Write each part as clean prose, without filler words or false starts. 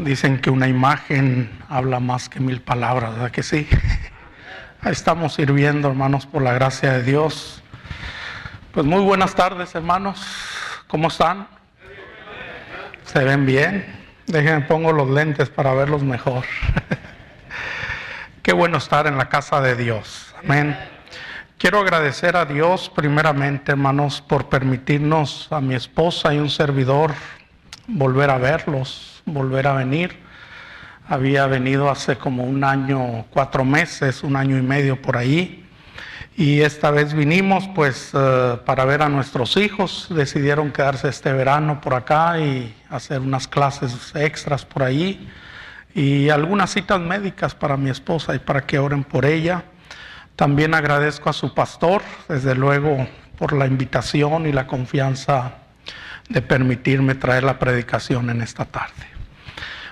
Dicen que una imagen habla más que 1000 palabras, ¿verdad que sí? Ahí estamos sirviendo, hermanos, por la gracia de Dios. Pues muy buenas tardes, hermanos. ¿Cómo están? ¿Se ven bien? Déjenme pongo los lentes para verlos mejor. Qué bueno estar en la casa de Dios. Amén. Quiero agradecer a Dios primeramente, hermanos, por permitirnos a mi esposa y un servidor volver a verlos, volver a venir. Había venido hace como 1 año, 4 meses, 1 año y medio por ahí. Y esta vez vinimos pues para ver a nuestros hijos. Decidieron quedarse este verano por acá y hacer unas clases extras por ahí. Y algunas citas médicas para mi esposa y para que oren por ella. También agradezco a su pastor, desde luego, por la invitación y la confianza de permitirme traer la predicación en esta tarde.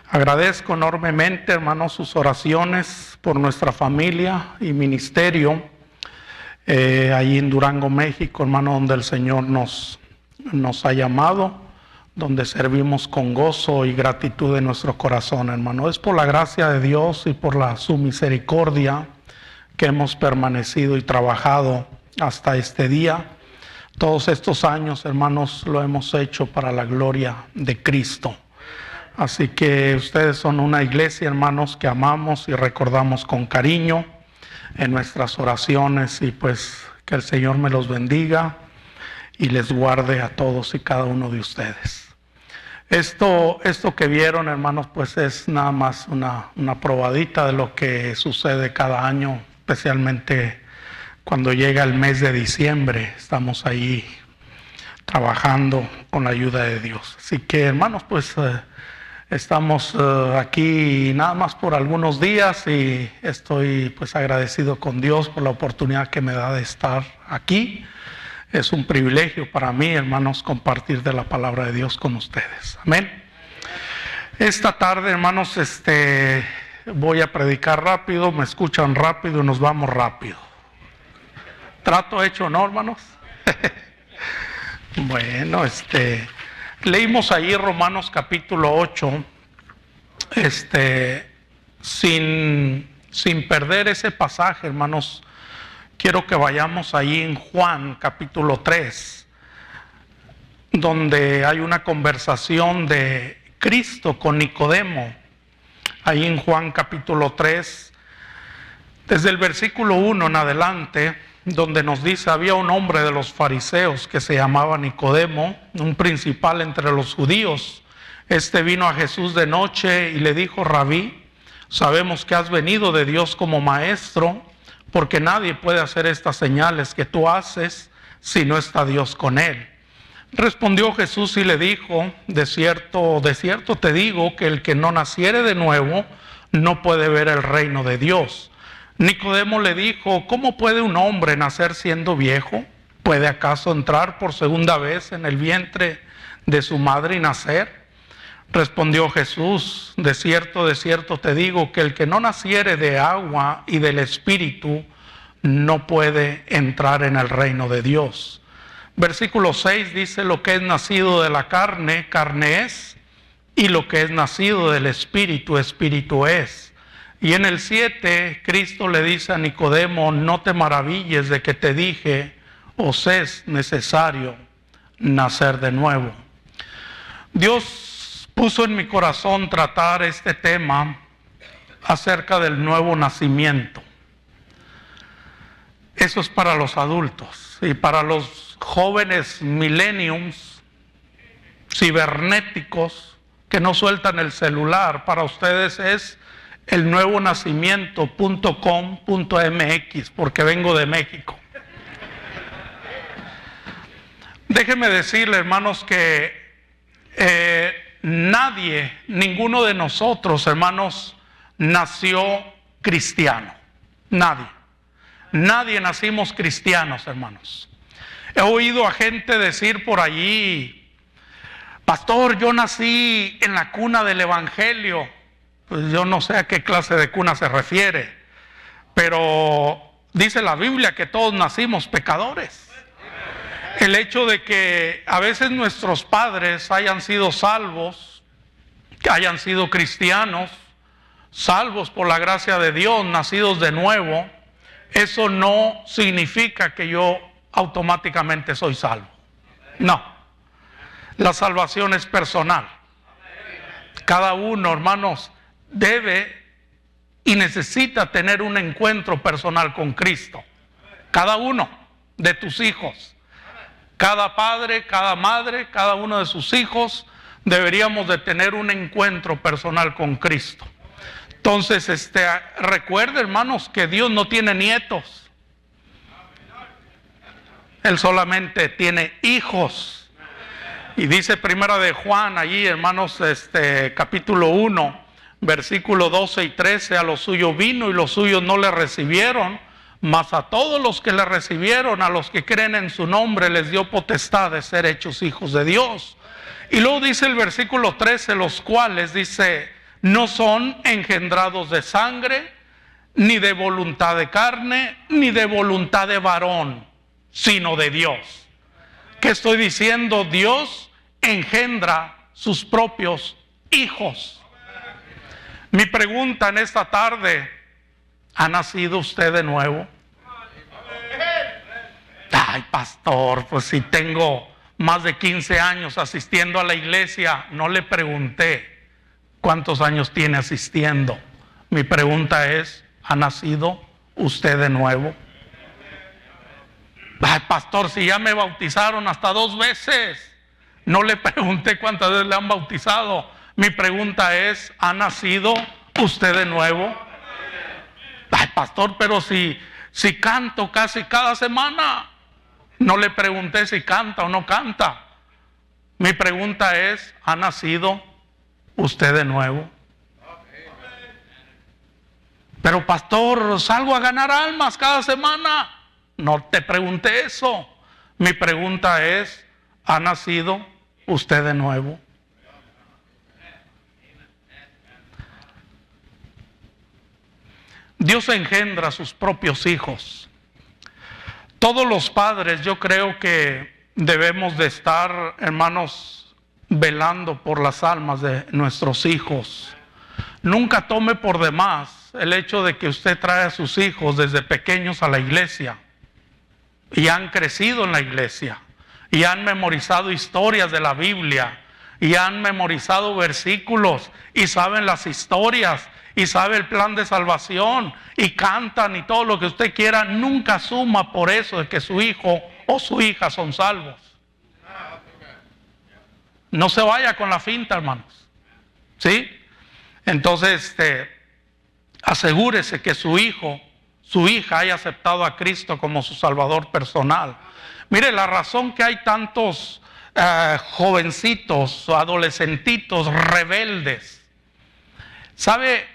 Agradezco enormemente, hermanos, sus oraciones por nuestra familia y ministerio allí en Durango, México, hermano, donde el Señor nos ha llamado, donde servimos con gozo y gratitud en nuestro corazón, hermano. Es por la gracia de Dios y por su misericordia que hemos permanecido y trabajado hasta este día. Todos estos años, hermanos, lo hemos hecho para la gloria de Cristo. Así que ustedes son una iglesia, hermanos, que amamos y recordamos con cariño en nuestras oraciones, y pues que el Señor me los bendiga y les guarde a todos y cada uno de ustedes. Esto que vieron, hermanos, pues es nada más una probadita de lo que sucede cada año, especialmente cuando llega el mes de diciembre. Estamos ahí trabajando con la ayuda de Dios. Así que, hermanos, pues estamos aquí nada más por algunos días y estoy pues agradecido con Dios por la oportunidad que me da de estar aquí. Es un privilegio para mí, hermanos, compartir de la palabra de Dios con ustedes. Amén. Esta tarde, hermanos, voy a predicar rápido, me escuchan rápido y nos vamos rápido. ¿Trato hecho, no, hermanos? Bueno, leímos ahí Romanos capítulo 8, sin perder ese pasaje, hermanos. Quiero que vayamos ahí en Juan capítulo 3, donde hay una conversación de Cristo con Nicodemo. Ahí en Juan capítulo 3, desde el versículo 1 en adelante, donde nos dice: había un hombre de los fariseos que se llamaba Nicodemo, un principal entre los judíos. Vino a Jesús de noche y le dijo: Rabí, sabemos que has venido de Dios como maestro, porque nadie puede hacer estas señales que tú haces si no está Dios con él. Respondió Jesús y le dijo: de cierto te digo que el que no naciere de nuevo no puede ver el reino de Dios. Nicodemo le dijo: ¿cómo puede un hombre nacer siendo viejo? ¿Puede acaso entrar por segunda vez en el vientre de su madre y nacer? Respondió Jesús: de cierto te digo que el que no naciere de agua y del Espíritu no puede entrar en el reino de Dios. Versículo 6 dice: lo que es nacido de la carne, carne es, y lo que es nacido del Espíritu, Espíritu es. Y en el 7, Cristo le dice a Nicodemo: no te maravilles de que te dije, os es necesario nacer de nuevo. Dios puso en mi corazón tratar este tema acerca del nuevo nacimiento. Eso es para los adultos, y para los jóvenes millenniums cibernéticos que no sueltan el celular, para ustedes es el nuevo nacimiento.com.mx, porque vengo de México. Déjenme decirle, hermanos, que ninguno de nosotros, hermanos, nació cristiano. Nadie nacimos cristianos, hermanos. He oído a gente decir por allí: pastor, yo nací en la cuna del evangelio. Pues yo no sé a qué clase de cuna se refiere, pero dice la Biblia que todos nacimos pecadores. El hecho de que a veces nuestros padres hayan sido salvos que hayan sido cristianos, salvos por la gracia de Dios, nacidos de nuevo, eso no significa que yo automáticamente soy salvo. No, la salvación es personal. Cada uno, hermanos, debe y necesita tener un encuentro personal con Cristo. Cada uno de tus hijos, cada padre, cada madre, cada uno de sus hijos, deberíamos de tener un encuentro personal con Cristo. Entonces, recuerden, hermanos, que Dios no tiene nietos. Él solamente tiene hijos. Y dice Primera de Juan, allí, hermanos, capítulo 1, versículo 12 y 13, a los suyos vino y los suyos no le recibieron, mas a todos los que le recibieron, a los que creen en su nombre, les dio potestad de ser hechos hijos de Dios. Y luego dice el versículo 13, los cuales, dice, no son engendrados de sangre, ni de voluntad de carne, ni de voluntad de varón, sino de Dios. ¿Qué estoy diciendo? Dios engendra sus propios hijos. Mi pregunta en esta tarde, ¿ha nacido usted de nuevo? Ay, pastor, pues si tengo más de 15 años asistiendo a la iglesia, no le pregunté cuántos años tiene asistiendo. Mi pregunta es, ¿ha nacido usted de nuevo? Ay, pastor, si ya me bautizaron hasta 2 veces. No le pregunté cuántas veces le han bautizado. Mi pregunta es, ¿ha nacido usted de nuevo? Ay, pastor, pero si canto casi cada semana. No le pregunté si canta o no canta. Mi pregunta es, ¿ha nacido usted de nuevo? Pero pastor, salgo a ganar almas cada semana. No te pregunté eso. Mi pregunta es, ¿ha nacido usted de nuevo? Dios engendra a sus propios hijos. Todos los padres, yo creo que debemos de estar, hermanos, velando por las almas de nuestros hijos. Nunca tome por demás el hecho de que usted trae a sus hijos desde pequeños a la iglesia y han crecido en la iglesia y han memorizado historias de la Biblia y han memorizado versículos y saben las historias y sabe el plan de salvación y cantan y todo lo que usted quiera. Nunca asuma por eso de que su hijo o su hija son salvos. No se vaya con la finta, hermanos. ¿Sí? Entonces, asegúrese que su hijo, su hija haya aceptado a Cristo como su Salvador personal. Mire, la razón que hay tantos jovencitos o adolescentitos rebeldes, ¿sabe?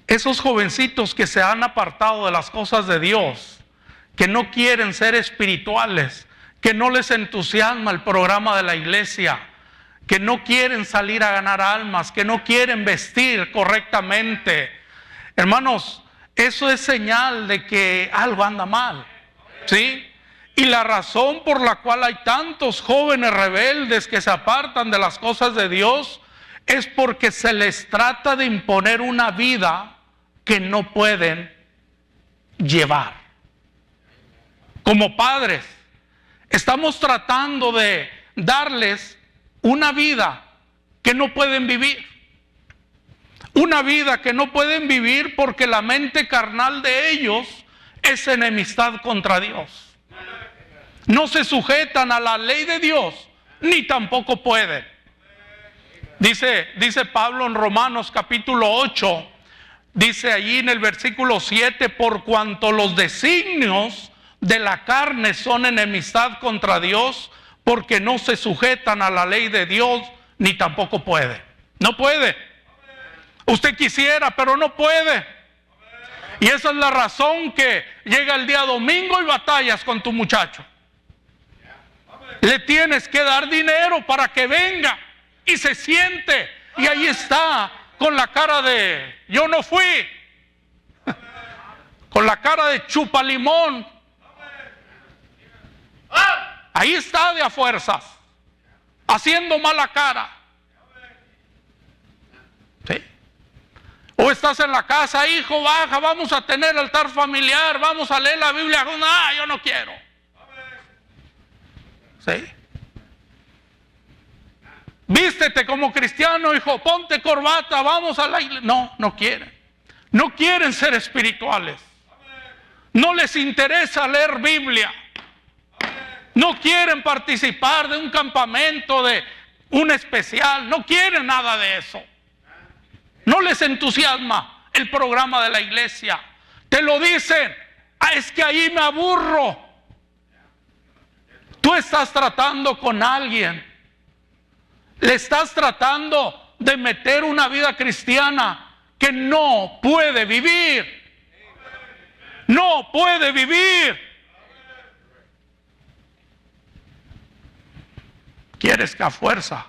Esos jovencitos que se han apartado de las cosas de Dios, que no quieren ser espirituales, que no les entusiasma el programa de la iglesia, que no quieren salir a ganar almas, que no quieren vestir correctamente. Hermanos, eso es señal de que algo anda mal, ¿sí? Y la razón por la cual hay tantos jóvenes rebeldes que se apartan de las cosas de Dios es porque se les trata de imponer una vida que no pueden llevar. Como padres, estamos tratando de darles una vida que no pueden vivir. Una vida que no pueden vivir porque la mente carnal de ellos es enemistad contra Dios. No se sujetan a la ley de Dios, ni tampoco pueden. Dice Pablo en Romanos capítulo 8, dice allí en el versículo 7, por cuanto los designios de la carne son enemistad contra Dios, porque no se sujetan a la ley de Dios, ni tampoco puede. No puede. Usted quisiera, pero no puede. Y esa es la razón que llega el día domingo y batallas con tu muchacho. Le tienes que dar dinero para que venga y se siente. Y ahí está, con la cara de yo no fui, con la cara de chupa limón. Ahí está de a fuerzas, haciendo mala cara. O estás en la casa, hijo, baja, vamos a tener altar familiar, vamos a leer la Biblia. No, yo no quiero. ¿Sí? Vístete como cristiano, hijo, ponte corbata, vamos a la iglesia. No, no quieren. No quieren ser espirituales. No les interesa leer Biblia. No quieren participar de un campamento, de un especial. No quieren nada de eso. No les entusiasma el programa de la iglesia. Te lo dicen, es que ahí me aburro. Tú estás tratando con alguien. Le estás tratando de meter una vida cristiana que no puede vivir. No puede vivir. Quieres que a fuerza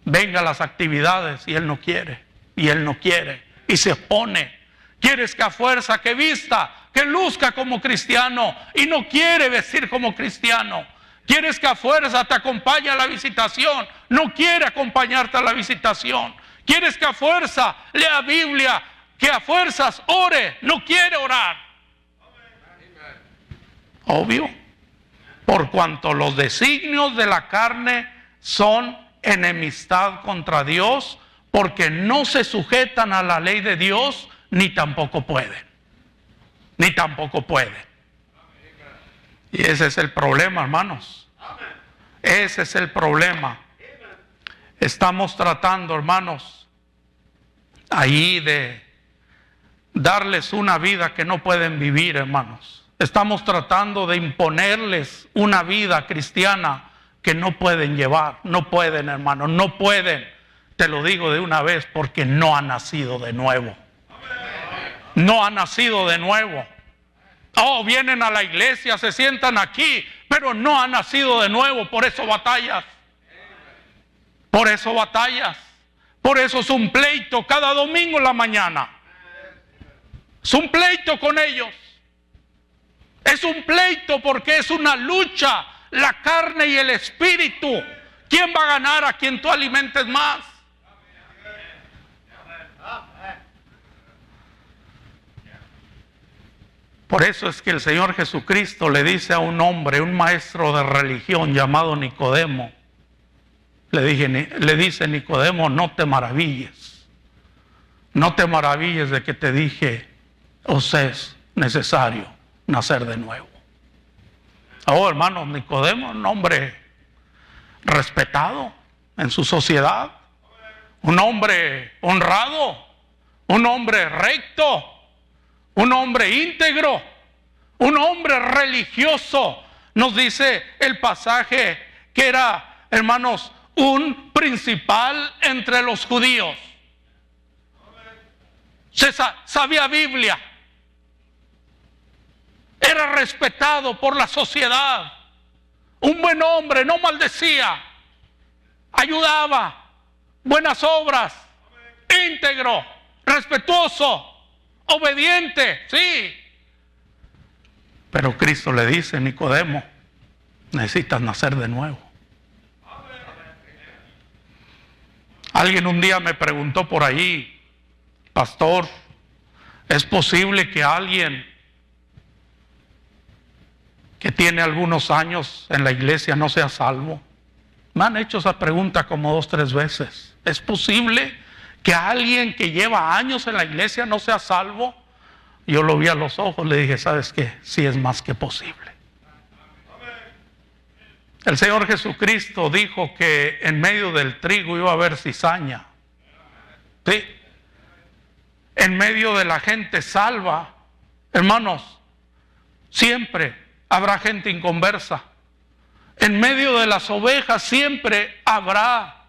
venga a las actividades y él no quiere, y él no quiere, y se opone. Quieres que a fuerza que vista, que luzca como cristiano y no quiere vestir como cristiano. Quieres que a fuerza te acompañe a la visitación, no quiere acompañarte a la visitación. Quieres que a fuerza lea Biblia, que a fuerzas ore, no quiere orar. Obvio, por cuanto los designios de la carne son enemistad contra Dios, porque no se sujetan a la ley de Dios, ni tampoco pueden. Ni tampoco pueden. Y ese es el problema, hermanos. Ese es el problema. Estamos tratando, hermanos, ahí de darles una vida que no pueden vivir, hermanos. Estamos tratando de imponerles una vida cristiana que no pueden llevar. No pueden, hermanos, no pueden. Te lo digo de una vez, porque no han nacido de nuevo. No han nacido de nuevo. Oh, vienen a la iglesia, se sientan aquí, pero no han nacido de nuevo. Por eso batallas. Por eso batallas. Por eso es un pleito cada domingo en la mañana. Es un pleito con ellos. Es un pleito porque es una lucha, la carne y el espíritu. ¿Quién va a ganar a quien tú alimentes más? Por eso es que el Señor Jesucristo le dice a un hombre, un maestro de religión llamado Nicodemo, le dice Nicodemo, no te maravilles. No te maravilles de que te dije, os es necesario nacer de nuevo. Oh, hermanos, Nicodemo, un hombre respetado en su sociedad, un hombre honrado, un hombre recto, un hombre íntegro, un hombre religioso. Nos dice el pasaje que era, hermanos, un principal entre los judíos. Sabía Biblia. Era respetado por la sociedad. Un buen hombre, no maldecía. Ayudaba. Buenas obras. Íntegro. Respetuoso. Obediente. Sí. Pero Cristo le dice, Nicodemo, necesitas nacer de nuevo. Alguien un día me preguntó por ahí, pastor, ¿es posible que alguien que tiene algunos años en la iglesia no sea salvo? Me han hecho esa pregunta como 2 o 3 veces. ¿Es posible que alguien que lleva años en la iglesia no sea salvo? Yo lo vi a los ojos, le dije, ¿sabes qué? Sí, es más que posible. El Señor Jesucristo dijo que en medio del trigo iba a haber cizaña. ¿Sí? En medio de la gente salva, hermanos, siempre habrá gente inconversa. En medio de las ovejas siempre habrá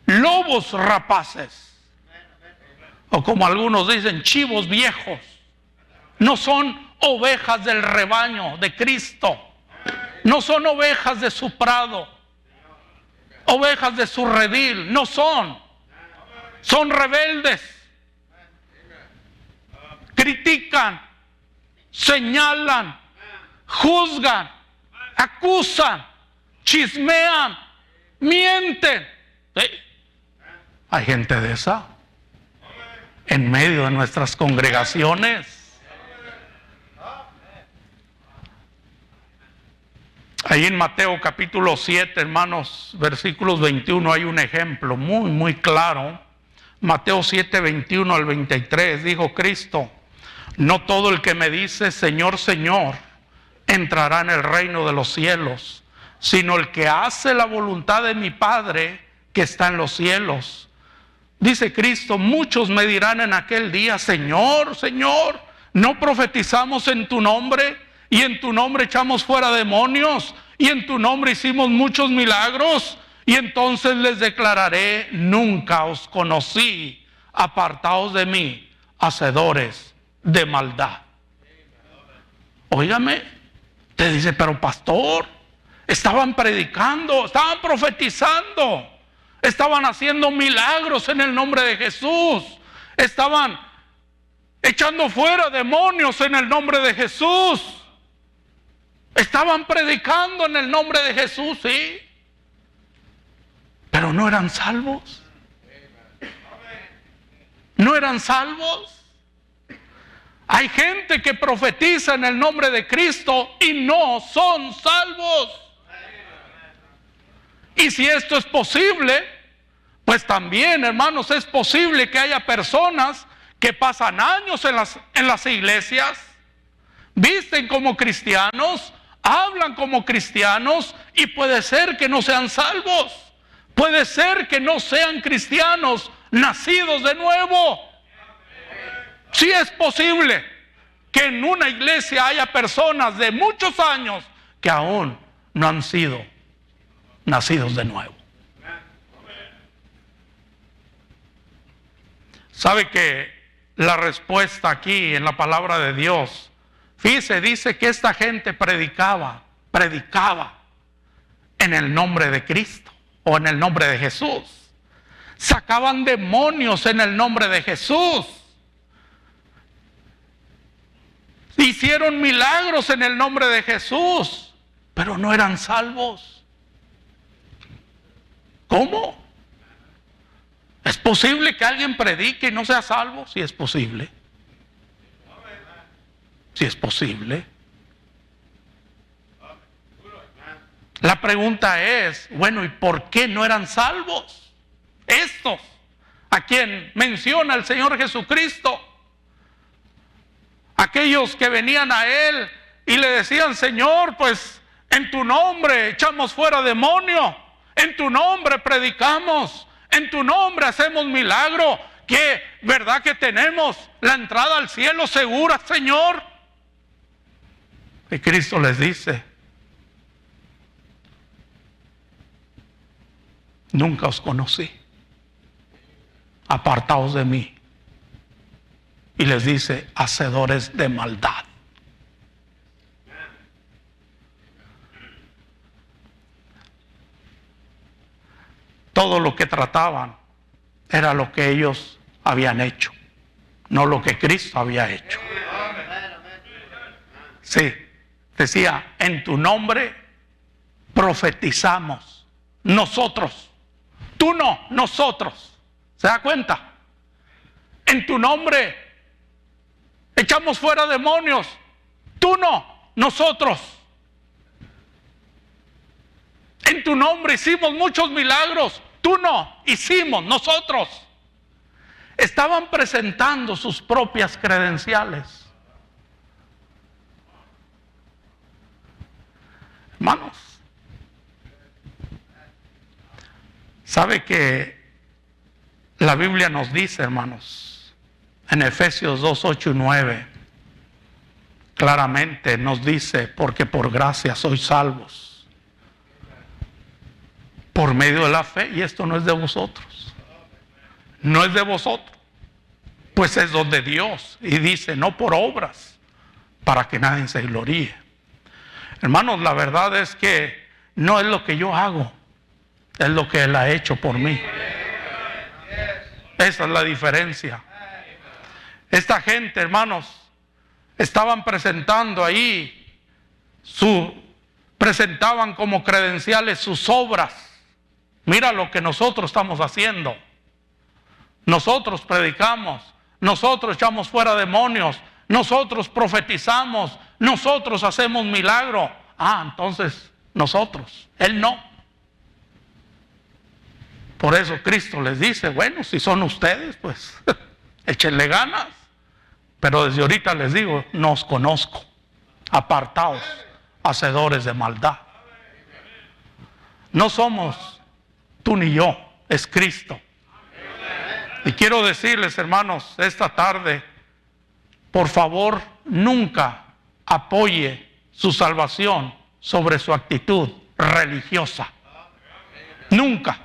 lobos rapaces. O como algunos dicen, chivos viejos. No son ovejas del rebaño de Cristo. No son ovejas de su prado. Ovejas de su redil. No son. Son rebeldes. Critican. Señalan. Juzgan. Acusan. Chismean. Mienten. ¿Sí? Hay gente de esa. en medio de nuestras congregaciones. Ahí en Mateo capítulo 7, hermanos, versículos 21, hay un ejemplo muy, muy claro. Mateo 7, 21 al 23, dijo Cristo: no todo el que me dice Señor, Señor, entrará en el reino de los cielos, sino el que hace la voluntad de mi Padre que está en los cielos. Dice Cristo: muchos me dirán en aquel día, Señor, Señor, ¿no profetizamos en tu nombre? Y en tu nombre echamos fuera demonios, y en tu nombre hicimos muchos milagros. Y entonces les declararé: nunca os conocí, apartaos de mí, hacedores de maldad. Óigame, te dice: pero pastor, estaban predicando, estaban profetizando, estaban haciendo milagros en el nombre de Jesús, estaban echando fuera demonios en el nombre de Jesús. Estaban predicando en el nombre de Jesús, sí, pero no eran salvos. No eran salvos. Hay gente que profetiza en el nombre de Cristo y no son salvos. Y si esto es posible, pues también, hermanos, es posible que haya personas que pasan años en las iglesias, visten como cristianos, hablan como cristianos, y puede ser que no sean salvos. Puede ser que no sean cristianos nacidos de nuevo. Sí es posible que en una iglesia haya personas de muchos años que aún no han sido nacidos de nuevo. ¿Sabe que la respuesta aquí en la palabra de Dios? Fíjese, dice que esta gente predicaba en el nombre de Cristo o en el nombre de Jesús. Sacaban demonios en el nombre de Jesús. Hicieron milagros en el nombre de Jesús, pero no eran salvos. ¿Cómo? ¿Es posible que alguien predique y no sea salvo? Sí es posible. Sí es posible. La pregunta es, bueno, ¿y por qué no eran salvos estos a quien menciona el Señor Jesucristo? Aquellos que venían a Él y le decían: Señor, pues en tu nombre echamos fuera demonio, en tu nombre predicamos, en tu nombre hacemos milagro, que verdad que tenemos la entrada al cielo segura, Señor. Y Cristo les dice: nunca os conocí, apartaos de mí. Y les dice: hacedores de maldad. Todo lo que trataban era lo que ellos habían hecho, no lo que Cristo había hecho. Sí, decía: en tu nombre profetizamos, nosotros. Tú no, nosotros. ¿Se da cuenta? En tu nombre echamos fuera demonios. Tú no, nosotros. En tu nombre hicimos muchos milagros. Tú no, hicimos nosotros. Estaban presentando sus propias credenciales. Hermanos, ¿sabe que la Biblia nos dice, hermanos, en Efesios 2, 8 y 9, claramente nos dice: porque por gracia sois salvos, por medio de la fe, y esto no es de vosotros, no es de vosotros, pues es don de Dios, y dice: no por obras, para que nadie se gloríe. Hermanos, la verdad es que no es lo que yo hago, es lo que Él ha hecho por mí. Esa es la diferencia. Esta gente, hermanos, estaban presentando ahí presentaban como credenciales sus obras. Mira lo que nosotros estamos haciendo. Nosotros predicamos, nosotros echamos fuera demonios, nosotros profetizamos, nosotros hacemos milagro. Entonces nosotros, Él no. Por eso Cristo les dice, bueno, si son ustedes, pues échenle ganas. Pero desde ahorita les digo, no os conozco. Apartaos, hacedores de maldad. No somos tú ni yo, es Cristo. Y quiero decirles, hermanos, esta tarde, por favor, nunca apoye su salvación sobre su actitud religiosa. Nunca.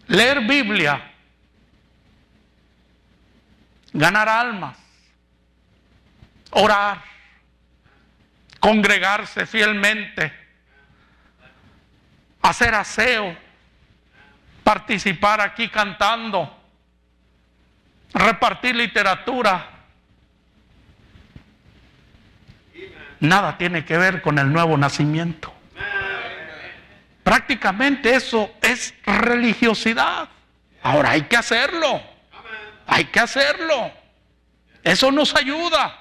Leer Biblia, ganar almas, orar, congregarse fielmente, hacer aseo, participar aquí cantando, repartir literatura. Nada tiene que ver con el nuevo nacimiento. Prácticamente eso es religiosidad. Ahora hay que hacerlo. Hay que hacerlo. Eso nos ayuda.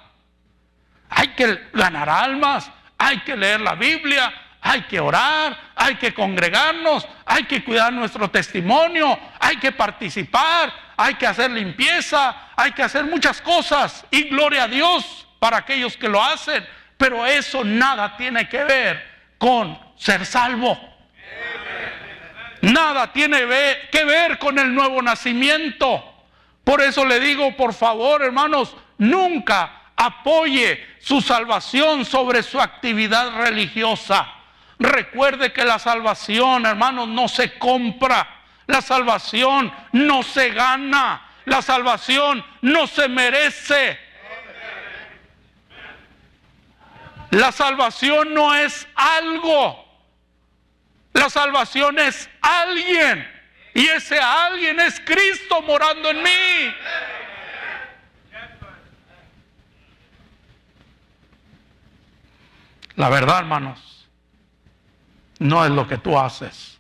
Hay que ganar almas, hay que leer la Biblia, hay que orar, hay que congregarnos, hay que cuidar nuestro testimonio, hay que participar, hay que hacer limpieza, hay que hacer muchas cosas. Y gloria a Dios para aquellos que lo hacen. Pero eso nada tiene que ver con ser salvo. Nada tiene que ver con el nuevo nacimiento. Por eso le digo, por favor, hermanos, nunca apoye su salvación sobre su actividad religiosa. Recuerde que la salvación, hermanos, no se compra. La salvación no se gana. La salvación no se merece. La salvación no es algo. La salvación es alguien. Y ese alguien es Cristo morando en mí. La verdad, hermanos, no es lo que tú haces,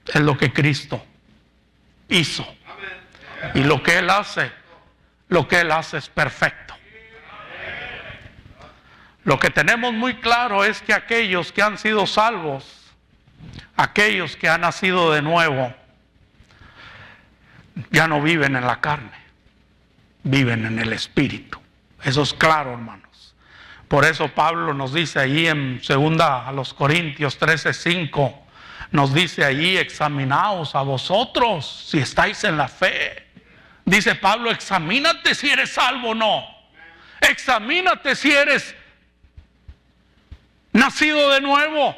es lo que Cristo hizo. Y lo que Él hace es perfecto. Lo que tenemos muy claro es que aquellos que han sido salvos, aquellos que han nacido de nuevo, ya no viven en la carne, viven en el Espíritu. Eso es claro, hermanos. Por eso Pablo nos dice ahí en 2 Corintios 13:5, nos dice ahí, examinaos a vosotros si estáis en la fe. Dice Pablo, examínate si eres salvo o no. Examínate si eres nacido de nuevo.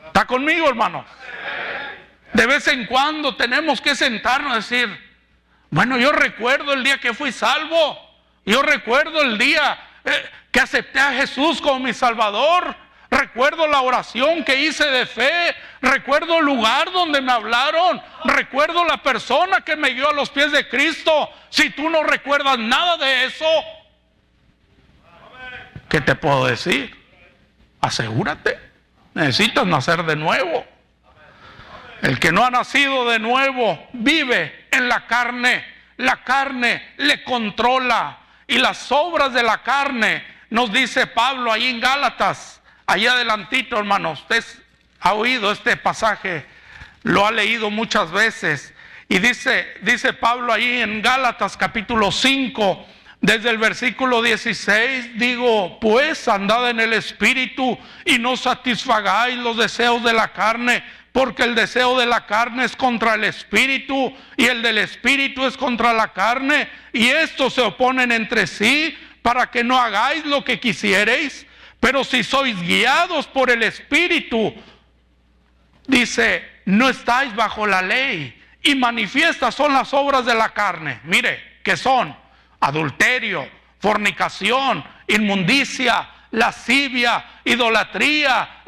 ¿Está conmigo, hermanos? De vez en cuando tenemos que sentarnos a decir, bueno, yo recuerdo el día que fui salvo. Yo recuerdo el día que acepté a Jesús como mi Salvador. Recuerdo la oración que hice de fe. Recuerdo el lugar donde me hablaron. Recuerdo la persona que me guió a los pies de Cristo. Si tú no recuerdas nada de eso, ¿qué te puedo decir? Asegúrate. Necesitas nacer de nuevo. El que no ha nacido de nuevo vive en la carne. La carne le controla. Y las obras de la carne, nos dice Pablo ahí en Gálatas, ahí adelantito, hermanos. Usted ha oído este pasaje, lo ha leído muchas veces. Y dice Pablo ahí en Gálatas capítulo 5, desde el versículo 16, digo, pues andad en el Espíritu y no satisfagáis los deseos de la carne, porque el deseo de la carne es contra el Espíritu y el del Espíritu es contra la carne, y estos se oponen entre sí para que no hagáis lo que quisiereis. Pero si sois guiados por el Espíritu, dice, no estáis bajo la ley. Y manifiestas son las obras de la carne. Mire, que son adulterio, fornicación, inmundicia, lascivia, idolatría,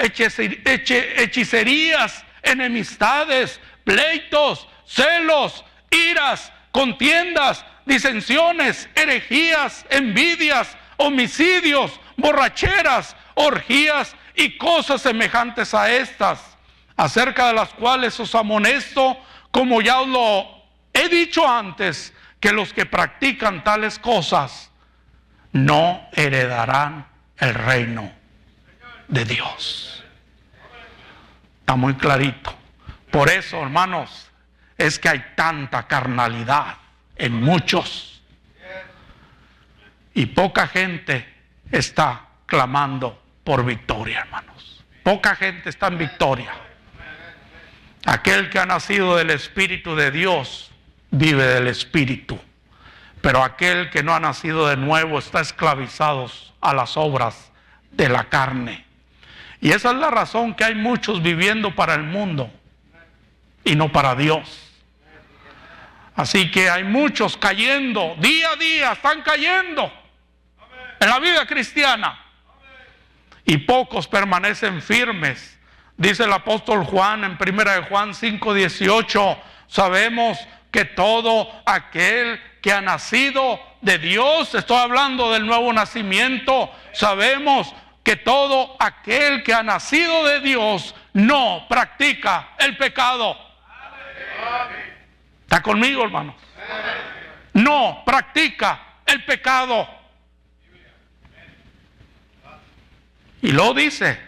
hechicerías, enemistades, pleitos, celos, iras, contiendas, disensiones, herejías, envidias, homicidios, borracheras, orgías y cosas semejantes a estas. acerca de las cuales os amonesto, como ya os lo he dicho antes, que los que practican tales cosas no heredarán el reino de Dios. Está muy clarito. Por eso, hermanos, es que hay tanta carnalidad en muchos y poca gente está clamando por victoria, hermanos. Poca gente está en victoria. Aquel que ha nacido del Espíritu de Dios vive del Espíritu, pero aquel que no ha nacido de nuevo está esclavizado a las obras de la carne. Y esa es la razón que hay muchos viviendo para el mundo y no para Dios. Así que hay muchos cayendo, día a día están cayendo en la vida cristiana, y pocos permanecen firmes. Dice el apóstol Juan en 1 de Juan 5:18, sabemos que todo aquel que ha nacido de Dios, estoy hablando del nuevo nacimiento, sabemos que todo aquel que ha nacido de Dios no practica el pecado. ¿Está conmigo, hermanos? No practica el pecado. Y luego dice,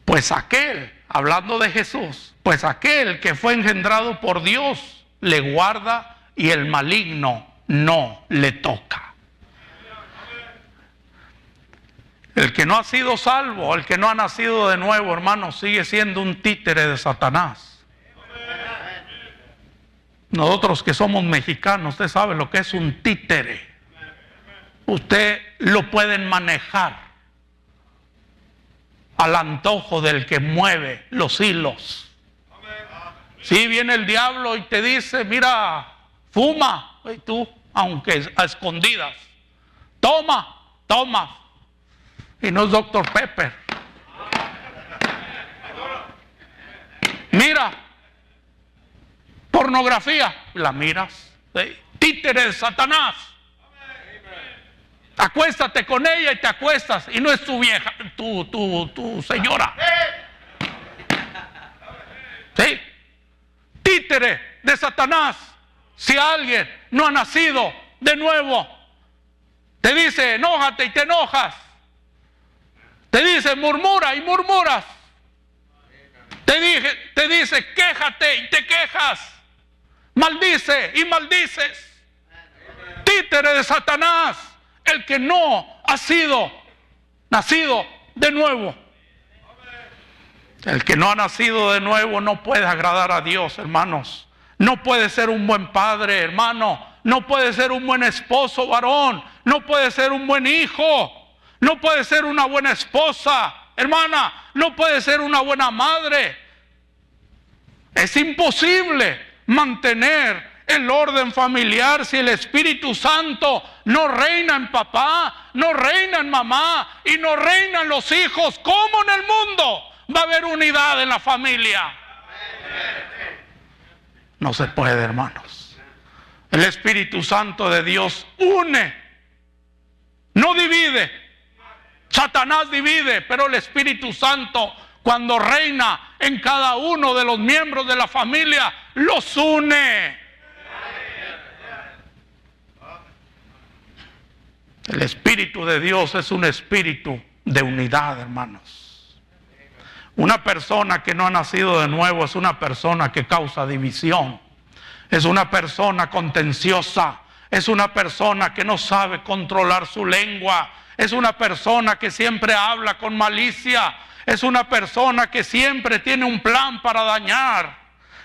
pues aquel, hablando de Jesús, pues aquel que fue engendrado por Dios le guarda y el maligno no le toca. El que no ha sido salvo, el que no ha nacido de nuevo, hermano, sigue siendo un títere de Satanás. Nosotros que somos mexicanos, usted sabe lo que es un títere. Usted lo pueden manejar al antojo del que mueve los hilos. Si viene el diablo y te dice, mira, fuma, y tú, aunque a escondidas, toma, y no es Dr. Pepper. Mira, pornografía, la miras, ¿sí? Títere de Satanás. Acuéstate con ella y te acuestas, y no es tu vieja, tu señora. ¿Sí? Títere de Satanás. Si alguien no ha nacido de nuevo, te dice enójate y te enojas. Te dice murmura y murmuras. Te dice quéjate y te quejas. Maldice y maldices. Títere de Satanás. El que no ha sido nacido de nuevo. El que no ha nacido de nuevo no puede agradar a Dios, hermanos. No puede ser un buen padre, hermano. No puede ser un buen esposo, varón. No puede ser un buen hijo. No puede ser una buena esposa, hermana. No puede ser una buena madre. Es imposible mantener el orden familiar si el Espíritu Santo no reina en papá, no reina en mamá y no reina en los hijos. ¿Cómo en el mundo va a haber unidad en la familia? No se puede, hermanos. El Espíritu Santo de Dios une, no divide. Satanás divide, pero el Espíritu Santo, cuando reina en cada uno de los miembros de la familia, los une. El Espíritu de Dios es un espíritu de unidad, hermanos. Una persona que no ha nacido de nuevo es una persona que causa división. Es una persona contenciosa. Es una persona que no sabe controlar su lengua. Es una persona que siempre habla con malicia. Es una persona que siempre tiene un plan para dañar.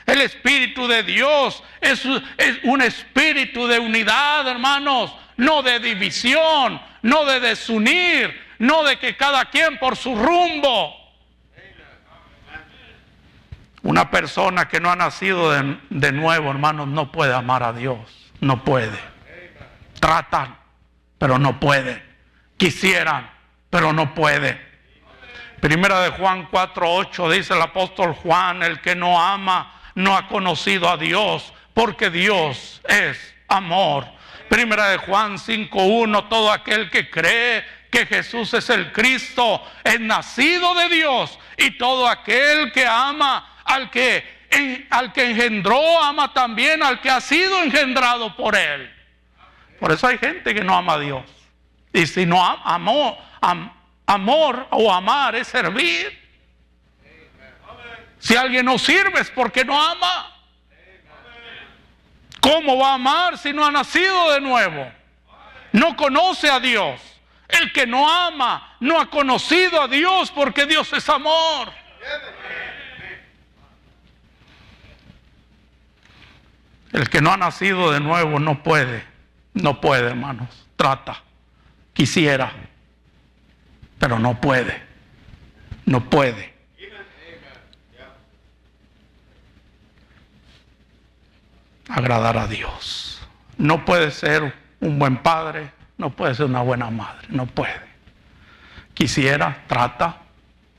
El Espíritu de Dios es un espíritu de unidad, hermanos. No de división, no de desunir, no de que cada quien por su rumbo. Una persona que no ha nacido de nuevo, hermanos, no puede amar a Dios. No puede. Tratan, pero no pueden. Quisieran, pero no pueden. Primera de Juan 4:8 dice el apóstol Juan, el que no ama no ha conocido a Dios, porque Dios es amor. Primera de Juan 5:1, todo aquel que cree que Jesús es el Cristo, es nacido de Dios, y todo aquel que ama al que engendró, ama también al que ha sido engendrado por Él. Por eso hay gente que no ama a Dios. Y si no amor o amar es servir. Si alguien no sirve es porque no ama. ¿Cómo va a amar si no ha nacido de nuevo? No conoce a Dios. El que no ama no ha conocido a Dios, porque Dios es amor. El que no ha nacido de nuevo no puede, hermanos. Trata, quisiera, pero no puede, agradar a Dios. No puede ser un buen padre, no puede ser una buena madre, no puede. Quisiera, trata,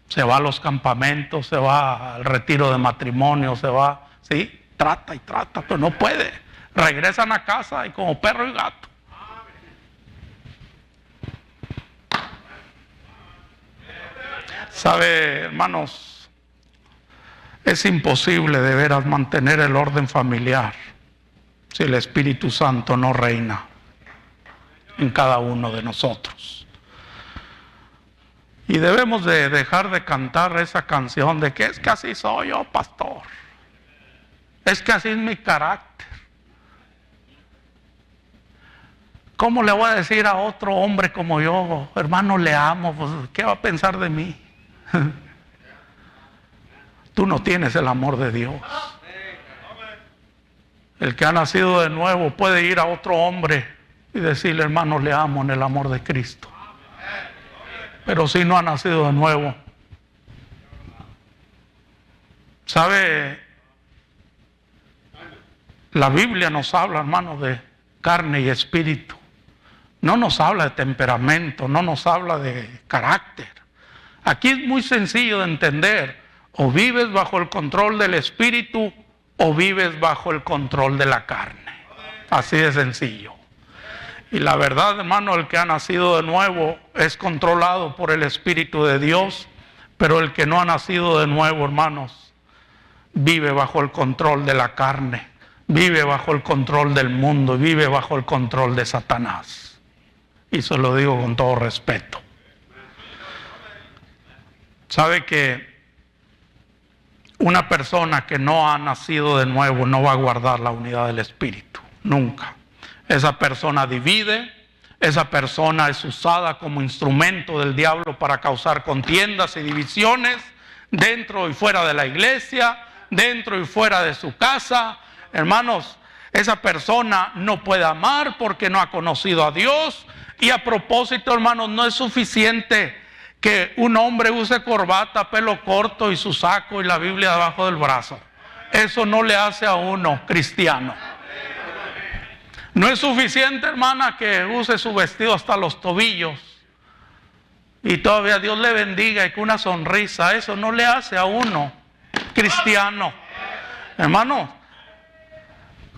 se va a los campamentos, se va al retiro de matrimonio, se va, sí, trata y trata, pero no puede. Regresan a casa y como perro y gato. ¿Sabe, hermanos? Es imposible de veras mantener el orden familiar si el Espíritu Santo no reina en cada uno de nosotros. Y debemos de dejar de cantar esa canción de que es que así soy yo, pastor. Es que así es mi carácter. ¿Cómo le voy a decir a otro hombre como yo, hermano, le amo? Pues, ¿qué va a pensar de mí? Tú no tienes el amor de Dios. El que ha nacido de nuevo puede ir a otro hombre y decirle, hermano, le amo en el amor de Cristo. Pero si no ha nacido de nuevo, ¿sabe? La Biblia nos habla, hermano, de carne y espíritu. No nos habla de temperamento, no nos habla de carácter. Aquí es muy sencillo de entender. O vives bajo el control del espíritu o vives bajo el control de la carne. Así de sencillo. Y la verdad, hermano, el que ha nacido de nuevo es controlado por el Espíritu de Dios, pero el que no ha nacido de nuevo, hermanos, vive bajo el control de la carne, vive bajo el control del mundo, vive bajo el control de Satanás. Y se lo digo con todo respeto. ¿Sabe que una persona que no ha nacido de nuevo no va a guardar la unidad del Espíritu? Nunca. Esa persona divide, esa persona es usada como instrumento del diablo para causar contiendas y divisiones dentro y fuera de la iglesia, dentro y fuera de su casa. Hermanos, esa persona no puede amar porque no ha conocido a Dios. Y a propósito, hermanos, no es suficiente que un hombre use corbata, pelo corto y su saco y la Biblia debajo del brazo. Eso no le hace a uno cristiano. No es suficiente, hermana, que use su vestido hasta los tobillos y todavía Dios le bendiga y con una sonrisa. Eso no le hace a uno cristiano. Hermano,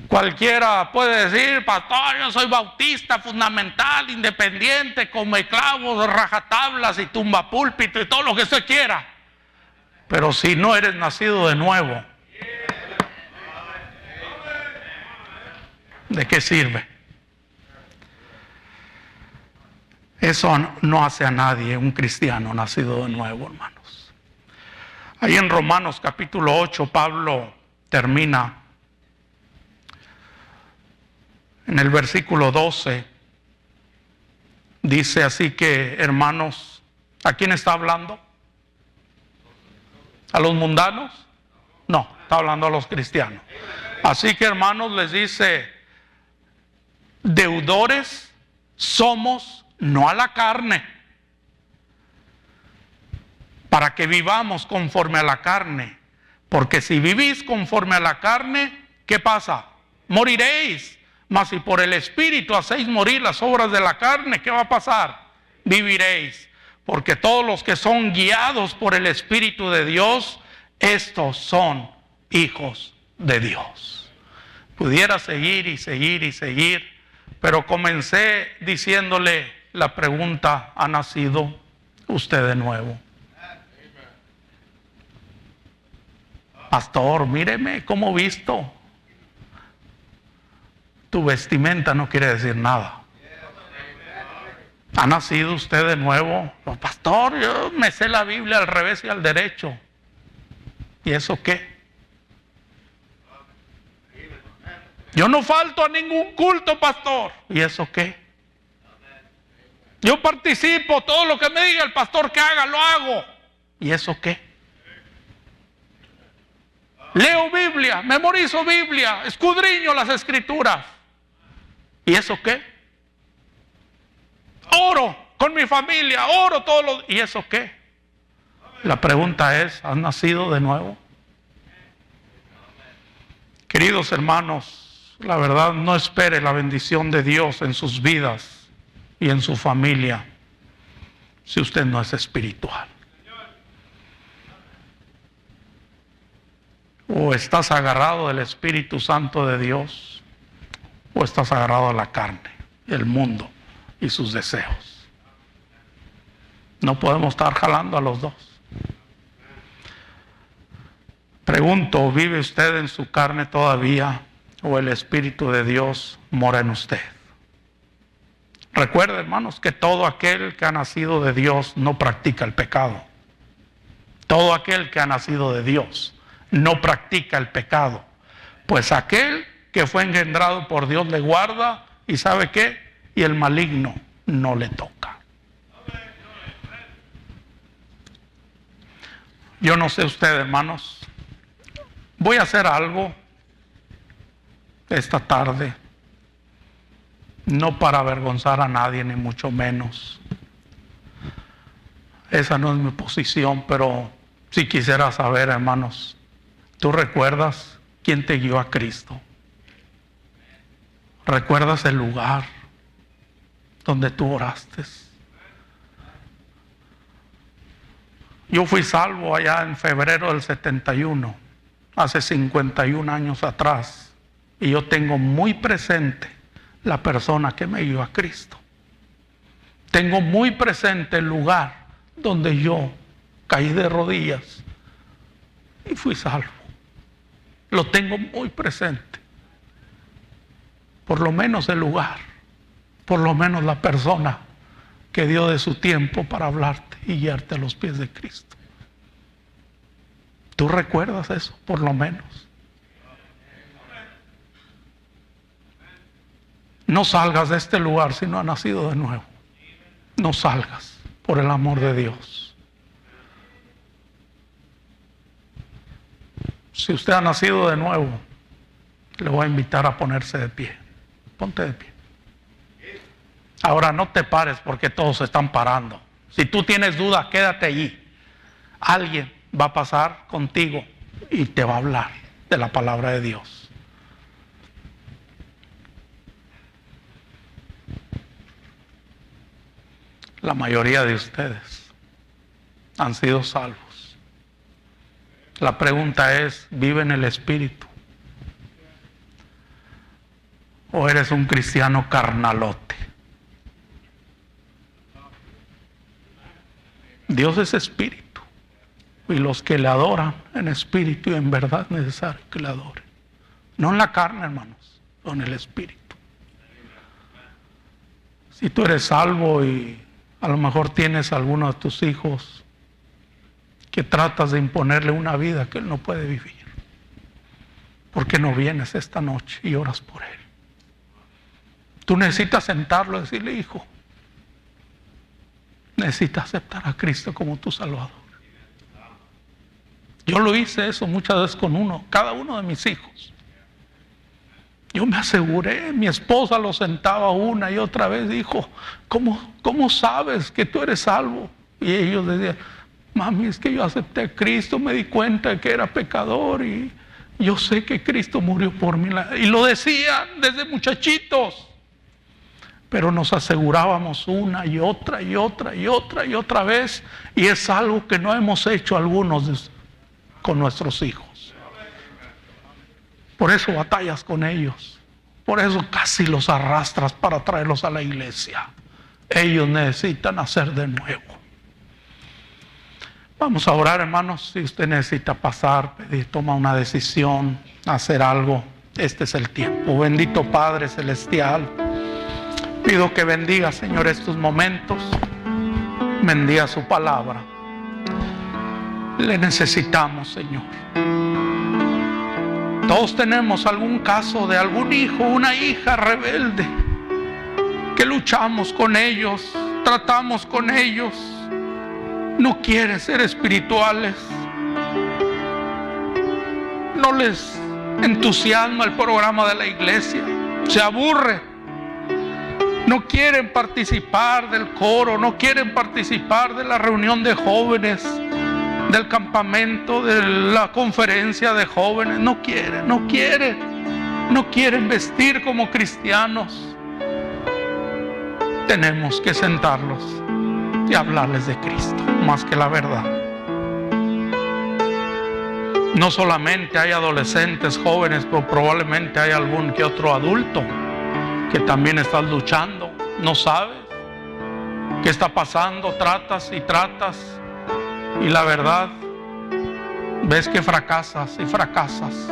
cualquiera puede decir, pastor, yo soy bautista, fundamental, independiente, come clavos, rajatablas y tumba púlpito y todo lo que usted quiera. Pero si no eres nacido de nuevo, ¿de qué sirve? Eso no hace a nadie un cristiano nacido de nuevo, hermanos. Ahí en Romanos capítulo 8, Pablo termina en el versículo 12. Dice así que, hermanos, ¿a quién está hablando? ¿A los mundanos? No, está hablando a los cristianos. Así que, hermanos, les dice, deudores somos no a la carne, para que vivamos conforme a la carne. Porque si vivís conforme a la carne, ¿qué pasa? Moriréis. Mas si por el Espíritu hacéis morir las obras de la carne, ¿qué va a pasar? Viviréis. Porque todos los que son guiados por el Espíritu de Dios, estos son hijos de Dios. Pudiera seguir y seguir y seguir, pero comencé diciéndole la pregunta: ¿ha nacido usted de nuevo? Pastor, míreme cómo visto. Tu vestimenta no quiere decir nada. ¿Ha nacido usted de nuevo? No, pastor, yo me sé la Biblia al revés y al derecho. ¿Y eso qué? Yo no falto a ningún culto, pastor. ¿Y eso qué? Yo participo, todo lo que me diga el pastor que haga, lo hago. ¿Y eso qué? Leo Biblia, memorizo Biblia, escudriño las escrituras. ¿Y eso qué? Oro con mi familia, oro todos los... ¿Y eso qué? La pregunta es: ¿has nacido de nuevo? Queridos hermanos, la verdad, no espere la bendición de Dios en sus vidas y en su familia si usted no es espiritual. O estás agarrado del Espíritu Santo de Dios, o estás agarrado a la carne, el mundo y sus deseos. No podemos estar jalando a los dos. Pregunto: ¿vive usted en su carne todavía, o el Espíritu de Dios mora en usted? Recuerden, hermanos, que todo aquel que ha nacido de Dios no practica el pecado. Todo aquel que ha nacido de Dios no practica el pecado, pues aquel que fue engendrado por Dios le guarda, y ¿sabe qué? Y el maligno no le toca. Yo no sé usted, hermanos, voy a hacer algo esta tarde, no para avergonzar a nadie, ni mucho menos. Esa no es mi posición, pero si quisiera saber, hermanos, ¿tú recuerdas quién te guió a Cristo? ¿Recuerdas el lugar donde tú oraste? Yo fui salvo allá en febrero del 71, hace 51 años atrás, y yo tengo muy presente la persona que me guió a Cristo. Tengo muy presente el lugar donde yo caí de rodillas y fui salvo. Lo tengo muy presente. Por lo menos el lugar, por lo menos la persona que dio de su tiempo para hablarte y guiarte a los pies de Cristo. ¿Tú recuerdas eso, por lo menos? No salgas de este lugar si no has nacido de nuevo. No salgas, por el amor de Dios. Si usted ha nacido de nuevo, le voy a invitar a ponerse de pie. Ponte de pie. Ahora no te pares porque todos se están parando. Si tú tienes duda, quédate allí. Alguien va a pasar contigo y te va a hablar de la palabra de Dios. La mayoría de ustedes han sido salvos. La pregunta es: ¿vive en el Espíritu? ¿O eres un cristiano carnalote? Dios es espíritu, y los que le adoran en espíritu y en verdad es necesario que le adoren. No en la carne, hermanos, sino en el espíritu. Si tú eres salvo y a lo mejor tienes a alguno de tus hijos que tratas de imponerle una vida que él no puede vivir, ¿por qué no vienes esta noche y oras por él? Tú necesitas sentarlo y decirle: hijo, necesitas aceptar a Cristo como tu Salvador. Yo lo hice eso muchas veces con cada uno de mis hijos. Yo me aseguré, mi esposa lo sentaba una y otra vez, dijo: ¿Cómo sabes que tú eres salvo? Y ellos decían: mami, es que yo acepté a Cristo, me di cuenta de que era pecador y yo sé que Cristo murió por mí. Y lo decían desde muchachitos. Pero nos asegurábamos una y otra y otra y otra y otra vez, y es algo que no hemos hecho algunos con nuestros hijos. Por eso batallas con ellos, por eso casi los arrastras para traerlos a la iglesia. Ellos necesitan nacer de nuevo. Vamos a orar, hermanos. Si usted necesita pasar, pedir, tomar una decisión, hacer algo, este es el tiempo. Bendito Padre Celestial, pido que bendiga, Señor, estos momentos. Bendiga su palabra. Le necesitamos, Señor. Todos tenemos algún caso de algún hijo, una hija rebelde, que luchamos con ellos, tratamos con ellos. No quieren ser espirituales. No les entusiasma el programa de la iglesia. Se aburre. No quieren participar del coro. No quieren participar de la reunión de jóvenes, del campamento, de la conferencia de jóvenes. No quieren, no quieren. No quieren vestir como cristianos. Tenemos que sentarlos y hablarles de Cristo, más que la verdad. No solamente hay adolescentes, jóvenes, pero probablemente hay algún que otro adulto que también estás luchando. No sabes qué está pasando, tratas y la verdad ves que fracasas y fracasas.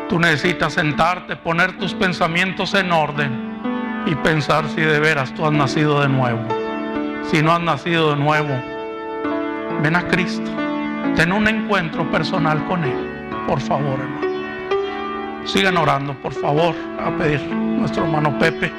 Tú necesitas sentarte, poner tus pensamientos en orden y pensar si de veras tú has nacido de nuevo. Si no has nacido de nuevo, ven a Cristo. Ten un encuentro personal con Él, por favor, hermano. Sigan orando, por favor. A pedir a nuestro hermano Pepe.